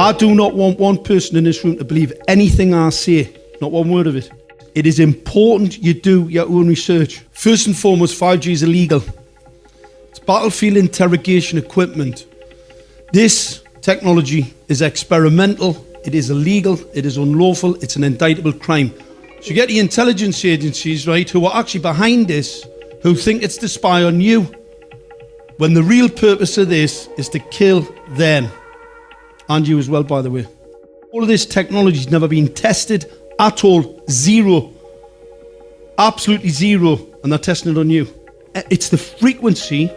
I do not want one person in this room to believe anything I say, not one word of it. It is important you do your own research. First and foremost, 5G is illegal. It's battlefield interrogation equipment. This technology is experimental, it is illegal, it is unlawful, it's an indictable crime. So you get the intelligence agencies, right, who are actually behind this, who think it's to spy on you, when the real purpose of this is to kill them. And you as well, by the way. All of this technology has never been tested at all. Zero. Absolutely zero. And they're testing it on you. It's the frequency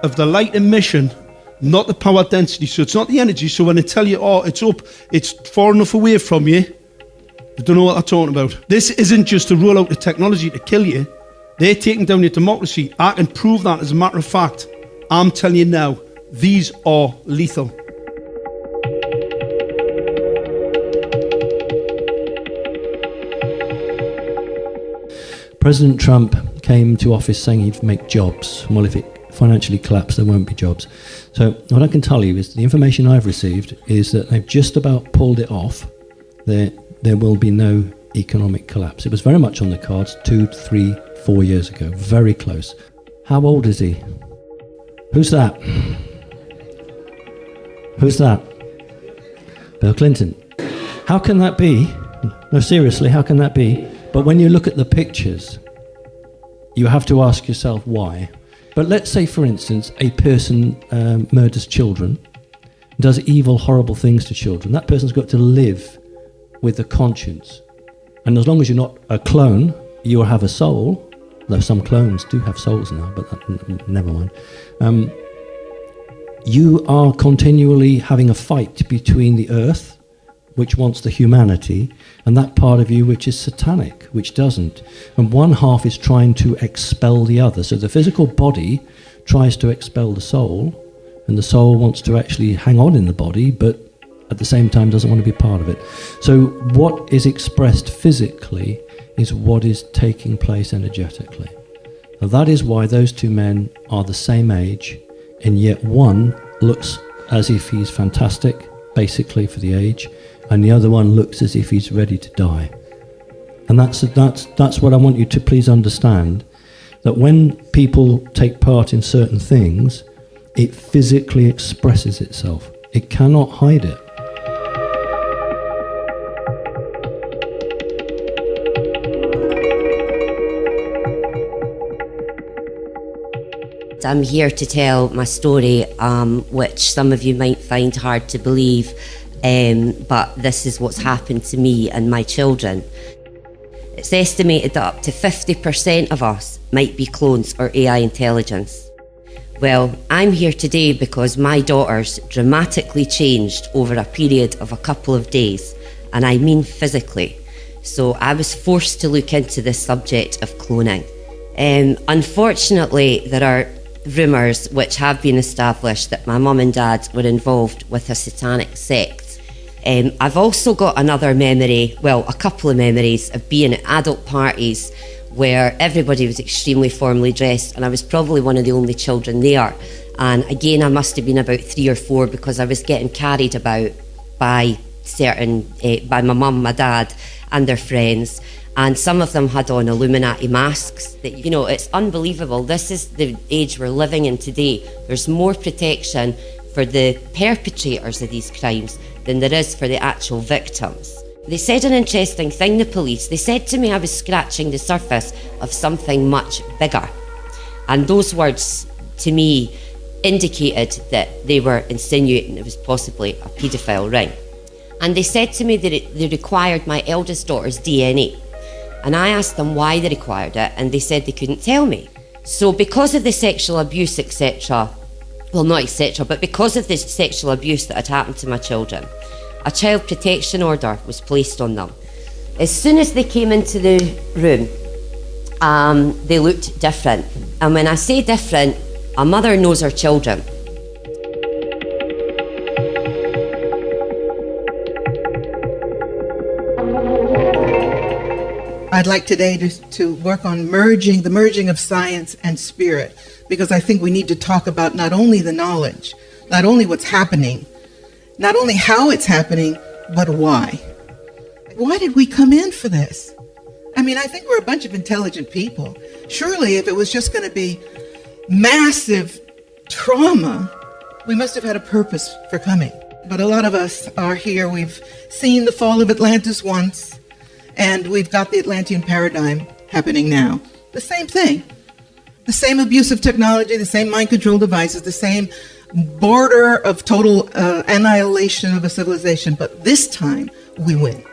of the light emission, not the power density. So it's not the energy. So when they tell you, oh, it's up, it's far enough away from you, they don't know what they're talking about. This isn't just to roll out the technology to kill you. They're taking down your democracy. I can prove that as a matter of fact. I'm telling you now, these are lethal. President Trump came to office saying he'd make jobs. Well, if it financially collapsed, there won't be jobs. So what I can tell you is the information I've received is that they've just about pulled it off. There will be no economic collapse. It was very much on the cards 2, 3, 4 years ago. Very close. How old is he? Who's that? Who's that? Bill Clinton. How can that be? No, seriously, how can that be? But when you look at the pictures, you have to ask yourself why. But let's say, for instance, a person murders children, does evil, horrible things to children. That person's got to live with a conscience. And as long as you're not a clone, you will have a soul, though some clones do have souls now, but never mind. You are continually having a fight between the earth, which wants the humanity, and that part of you which is satanic, which doesn't. And one half is trying to expel the other. So the physical body tries to expel the soul, and the soul wants to actually hang on in the body, but at the same time doesn't want to be part of it. So what is expressed physically is what is taking place energetically. Now that is why those two men are the same age, and yet one looks as if he's fantastic, basically for the age, and the other one looks as if he's ready to die. And that's what I want you to please understand, that when people take part in certain things, it physically expresses itself. It cannot hide it. I'm here to tell my story, which some of you might find hard to believe, but this is what's happened to me and my children. It's estimated that up to 50% of us might be clones or AI intelligence. Well, I'm here today because my daughters dramatically changed over a period of a couple of days, and I mean physically. So I was forced to look into this subject of cloning. Unfortunately, there are rumours which have been established that my mum and dad were involved with a satanic sect. I've also got another memory, well, a couple of memories of being at adult parties where everybody was extremely formally dressed, and I was probably one of the only children there. And again, I must have been about 3 or 4 because I was getting carried about by by my mum, my dad, and their friends. And some of them had on Illuminati masks. That, you know, it's unbelievable. This is the age we're living in today. There's more protection for the perpetrators of these crimes than there is for the actual victims. They said an interesting thing, the police. They said to me I was scratching the surface of something much bigger. And those words, to me, indicated that they were insinuating it was possibly a paedophile ring. And they said to me that they required my eldest daughter's DNA. And I asked them why they required it, and they said they couldn't tell me. So because of the sexual abuse, etc., well, not etc., but because of this sexual abuse that had happened to my children, a child protection order was placed on them. As soon as they came into the room, they looked different. And when I say different, a mother knows her children. I'd like today to work on the merging of science and spirit, because I think we need to talk about not only the knowledge, not only what's happening not only how it's happening, but why. Why did we come in for this? I mean, I think we're a bunch of intelligent people. Surely if it was just going to be massive trauma, we must have had a purpose for coming. But a lot of us are here. We've seen the fall of Atlantis once, and we've got the Atlantean paradigm happening now. The same thing. The same abuse of technology, the same mind control devices, the same border of total annihilation of a civilization. But this time, we win.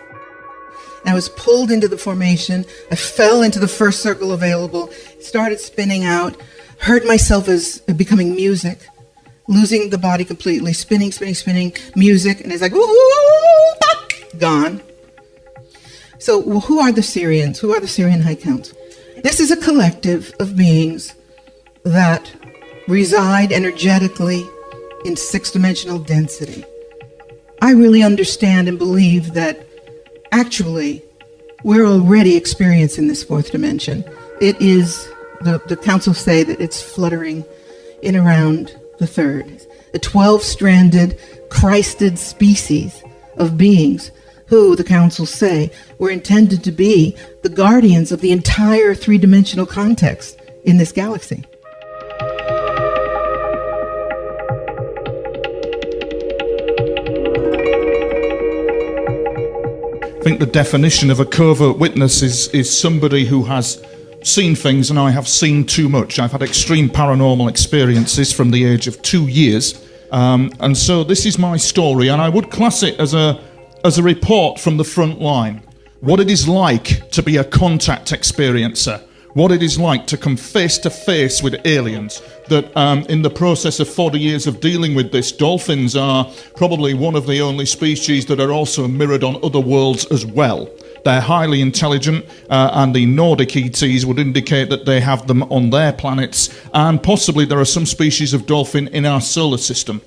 I was pulled into the formation. I fell into the first circle available, started spinning out, heard myself as becoming music, losing the body completely, spinning, music, and it's like, ooh, gone. So who are the Syrians? Who are the Syrian High Council? This is a collective of beings that reside energetically in six-dimensional density. I really understand and believe that actually we're already experiencing this fourth dimension. It is, the council say that it's fluttering in around the third. The 12-stranded, Christed species of beings who, the councils say, were intended to be the guardians of the entire three-dimensional context in this galaxy. I think the definition of a covert witness is somebody who has seen things, and I have seen too much. I've had extreme paranormal experiences from the age of 2 years, and so this is my story, and I would class it as a report from the front line. What it is like to be a contact experiencer. What it is like to come face to face with aliens. That in the process of 40 years of dealing with this, dolphins are probably one of the only species that are also mirrored on other worlds as well. They're highly intelligent, and the Nordic ETs would indicate that they have them on their planets, and possibly there are some species of dolphin in our solar system.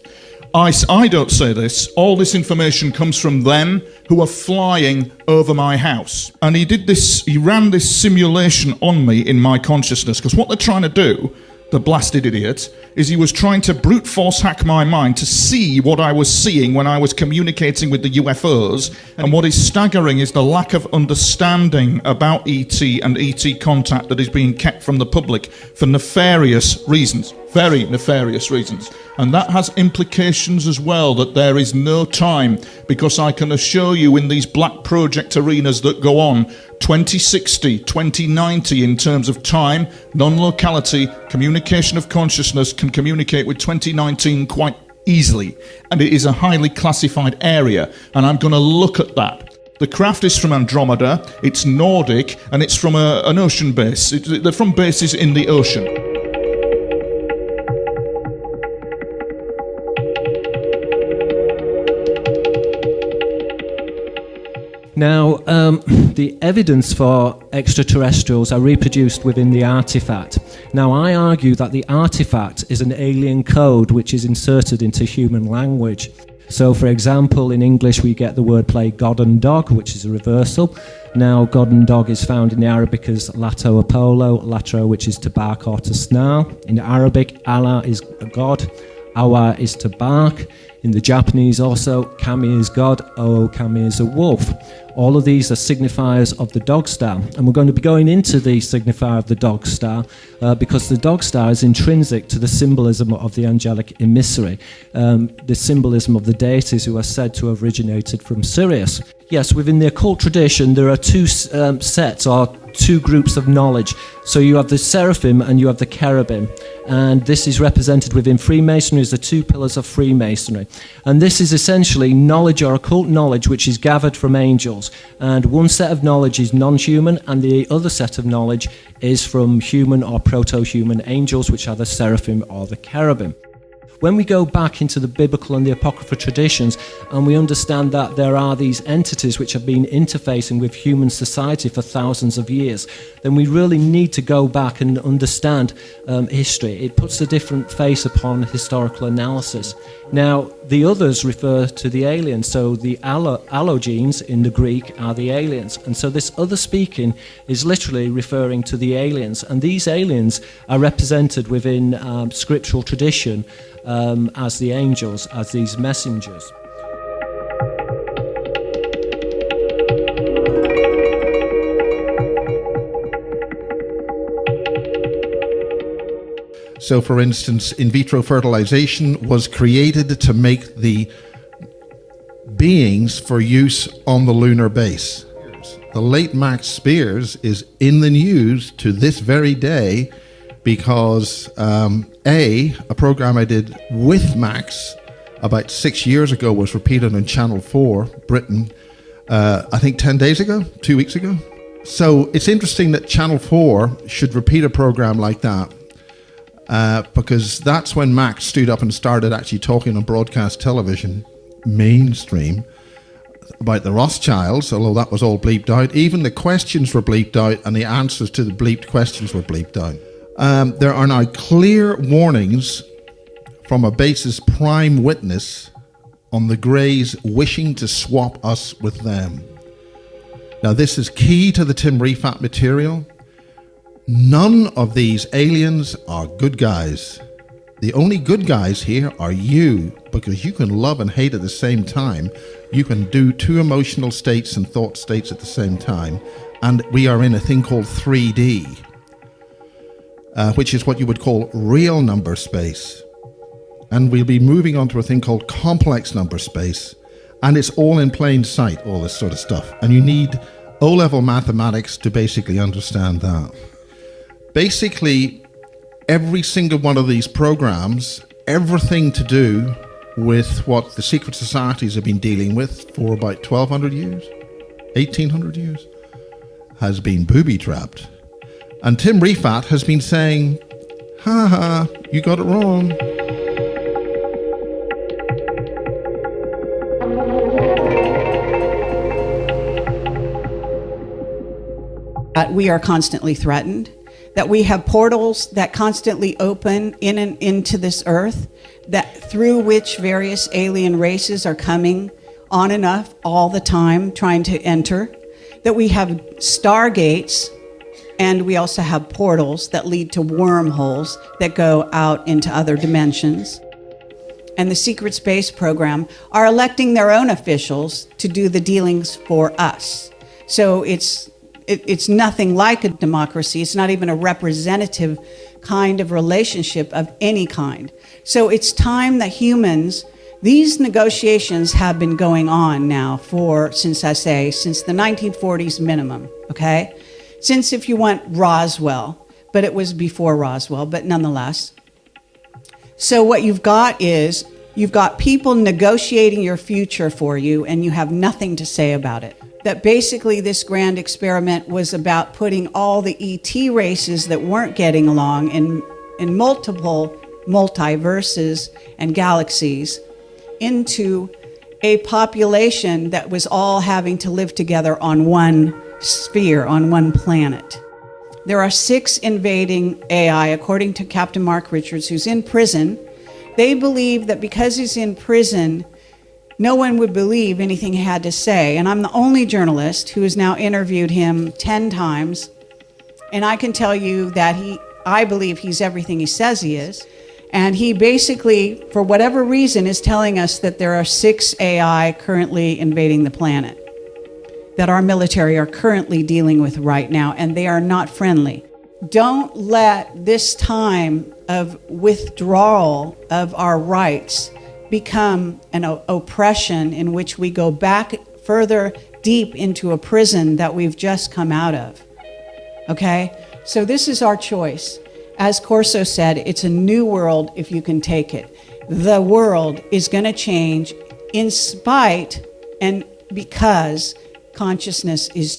I don't say this. All this information comes from them who are flying over my house. And he ran this simulation on me in my consciousness, because what they're trying to do, the blasted idiot, is he was trying to brute force hack my mind to see what I was seeing when I was communicating with the UFOs. And what is staggering is the lack of understanding about ET and ET contact that is being kept from the public for nefarious reasons. Very nefarious reasons. And that has implications as well, that there is no time, because I can assure you in these black project arenas that go on, 2060, 2090 in terms of time, non-locality, communication of consciousness can communicate with 2019 quite easily. And it is a highly classified area, and I'm going to look at that. The craft is from Andromeda, it's Nordic, and it's from an ocean base. They're from bases in the ocean. Now, the evidence for extraterrestrials are reproduced within the artifact. Now, I argue that the artifact is an alien code which is inserted into human language. So, for example, in English we get the wordplay God and dog, which is a reversal. Now, God and dog is found in the Arabic as lato apollo, latro, which is to bark or to snarl. In Arabic, Allah is a god, awa is to bark. In the Japanese also, kami is God, kami is a wolf. All of these are signifiers of the dog star. And we're going to be going into the signifier of the dog star because the dog star is intrinsic to the symbolism of the angelic emissary, the symbolism of the deities who are said to have originated from Sirius. Yes, within the occult tradition, there are two sets or two groups of knowledge. So you have the seraphim and you have the cherubim. And this is represented within Freemasonry as the two pillars of Freemasonry. And this is essentially knowledge or occult knowledge which is gathered from angels. And one set of knowledge is non-human, and the other set of knowledge is from human or proto-human angels, which are the seraphim or the cherubim. When we go back into the biblical and the apocryphal traditions, and we understand that there are these entities which have been interfacing with human society for thousands of years, then we really need to go back and understand history. It puts a different face upon historical analysis. Now, the others refer to the aliens, so the allogenes in the Greek are the aliens. And so this other speaking is literally referring to the aliens. And these aliens are represented within scriptural tradition as the angels, as these messengers. So, for instance, in vitro fertilization was created to make the beings for use on the lunar base. The late Max Spears is in the news to this very day because a program I did with Max about 6 years ago was repeated on Channel 4, Britain, I think 10 days ago, 2 weeks ago. So it's interesting that Channel 4 should repeat a program like that because that's when Max stood up and started actually talking on broadcast television, mainstream, about the Rothschilds, although that was all bleeped out. Even the questions were bleeped out and the answers to the bleeped questions were bleeped out. There are now clear warnings from a base's prime witness on the Greys wishing to swap us with them. Now, this is key to the Tim Refat material. None of these aliens are good guys. The only good guys here are you, because you can love and hate at the same time. You can do two emotional states and thought states at the same time. And we are in a thing called 3D, which is what you would call real number space. And we'll be moving on to a thing called complex number space. And it's all in plain sight, all this sort of stuff. And you need O-level mathematics to basically understand that. Basically, every single one of these programs, everything to do with what the secret societies have been dealing with for about 1,200 years, 1,800 years, has been booby-trapped. And Tim Refat has been saying, ha ha, you got it wrong. We are constantly threatened, that we have portals that constantly open in and into this earth, that through which various alien races are coming on and off all the time, trying to enter, that we have stargates, and we also have portals that lead to wormholes that go out into other dimensions. And the secret space program are electing their own officials to do the dealings for us. So it's nothing like a democracy. It's not even a representative kind of relationship of any kind. So it's time that humans, these negotiations have been going on now since the 1940s minimum, okay? Since, if you want, Roswell, but it was before Roswell, but nonetheless. So what you've got is, you've got people negotiating your future for you, and you have nothing to say about it. That basically this grand experiment was about putting all the ET races that weren't getting along in multiple multiverses and galaxies into a population that was all having to live together on one sphere, on one planet. There are 6 invading AI, according to Captain Mark Richards, who's in prison. They believe that because he's in prison, no one would believe anything he had to say. And I'm the only journalist who has now interviewed him 10 times. And I can tell you that I believe he's everything he says he is. And he basically, for whatever reason, is telling us that there are 6 AI currently invading the planet that our military are currently dealing with right now, and they are not friendly. Don't let this time of withdrawal of our rights become an oppression in which we go back further deep into a prison that we've just come out of. Okay? So this is our choice. As Corso said, it's a new world if you can take it. The world is going to change in spite and because consciousness is